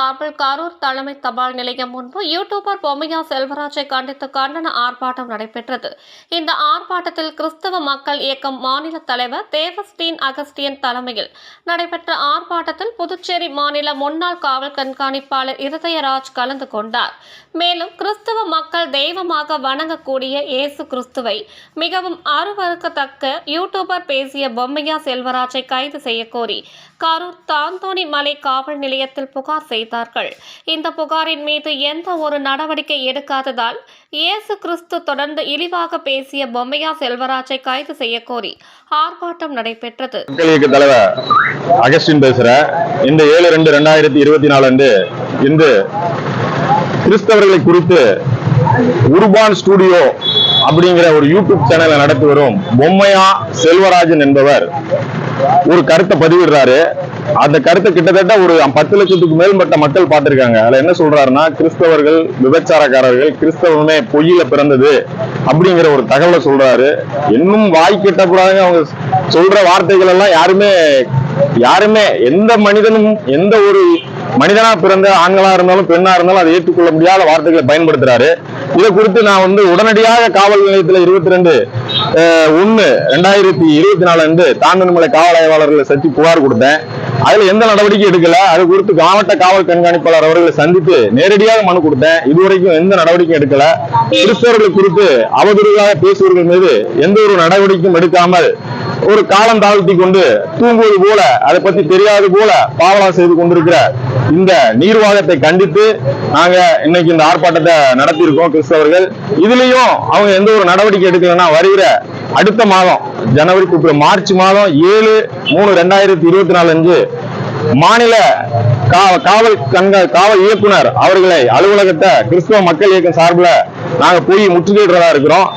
சார்பில் கரூர் தலைமை தபால் நிலையம் முன்பு யூடியூபர் பொம்மையா செல்வராஜை கண்டித்து கண்டன ஆர்ப்பாட்டம் நடைபெற்றது. இந்த ஆர்ப்பாட்டத்தில் கிறிஸ்தவ மக்கள் இயக்கம் மாநில தலைவர் தேவஸ்டீன் அகஸ்டியன் தலைமையில் நடைபெற்ற ஆர்ப்பாட்டத்தில் புதுச்சேரி மாநில முன்னாள் காவல் கண்காணிப்பாளர் இருதயராஜ் கலந்து கொண்டார். மேலும் கிறிஸ்தவ மக்கள் தெய்வமாக வணங்கக்கூடிய இயேசு கிறிஸ்துவை மிகவும் அருவருக்கத்தக்க யூடியூபர் பேசிய பொம்மையா செல்வராஜை கைது செய்ய கோரி கரூர் தாந்தோணி மலை காவல் நிலையத்தில் புகார் செய்தார்கள். இந்த புகாரின் மீது எந்த ஒரு நடவடிக்கை எடுக்காததால் இயேசு கிறிஸ்து தொடர்ந்து இழிவாக பேசிய பொம்மையா செல்வராஜை கைது செய்ய கோரி ஆர்ப்பாட்டம் நடைபெற்றது. தலைவர் அகஸ்டின் பேசுற இந்த 7/2/2024 அன்று இன்று கிறிஸ்தவர்களை குறித்து உர்பான் ஸ்டுடியோ அப்படிங்கிற ஒரு யூடியூப் சேனலை நடத்தி வரும் பொம்மையா செல்வராஜன் என்பவர் ஒரு கருத்தை பதிவிடுறாரு. அந்த கருத்தை கிட்டத்தட்ட ஒரு 10 லட்சத்துக்கு மேற்பட்ட மக்கள் பார்த்திருக்காங்க. அதுல என்ன சொல்றாருன்னா, கிறிஸ்தவர்கள் விபச்சாரக்காரர்கள், கிறிஸ்தவமே பொய்யில பிறந்தது அப்படிங்கிற ஒரு தகவலை சொல்றாரு. இன்னும் வாய் கெட்டக்கூடாதுங்க. அவங்க சொல்ற வார்த்தைகள் எல்லாம் யாருமே எந்த மனிதனும் எந்த ஒரு மனிதனா பிறந்த ஆண்களா இருந்தாலும் பெண்ணா இருந்தாலும் அதை ஏற்றுக்கொள்ள முடியாத வார்த்தைகளை பயன்படுத்துறாரு. இதை குறித்து நான் உடனடியாக காவல் நிலையத்தில் 22/1/2024 அன்று தாந்தோணிமலை காவல் ஆய்வாளர்களை சற்றி புகார் கொடுத்தேன். அதுல எந்த நடவடிக்கை எடுக்கல. அது குறித்து மாவட்ட காவல் கண்காணிப்பாளர் அவர்களை சந்தித்து நேரடியாக மனு கொடுத்தேன். இதுவரைக்கும் எந்த நடவடிக்கை எடுக்கல. கிறிஸ்தவர்கள் குறித்து அவதூறாக பேசுவர்கள் மீது எந்த ஒரு நடவடிக்கையும் எடுக்காமல் ஒரு காலம் தாழ்த்தி கொண்டு தூங்குவது போல, அதை பத்தி தெரியாது போல பாவலம் செய்து கொண்டிருக்கிற இந்த நீர்வாகத்தை கண்டித்து நாங்க இன்னைக்கு இந்த ஆர்ப்பாட்டத்தை நடத்தியிருக்கோம். கிறிஸ்தவர்கள் இதுலயும் அவங்க எந்த ஒரு நடவடிக்கை எடுக்கலன்னா வருகிற அடுத்த மாதம் மார்ச் மாதம் 7/3/2024 அன்று மாநில காவல் இயக்குனர் அவர்களை அலுவலகத்தை கிறிஸ்தவ மக்கள் இயக்கம் சார்பில் நாங்க போய் முற்றுகையிடுறதா இருக்கிறோம்.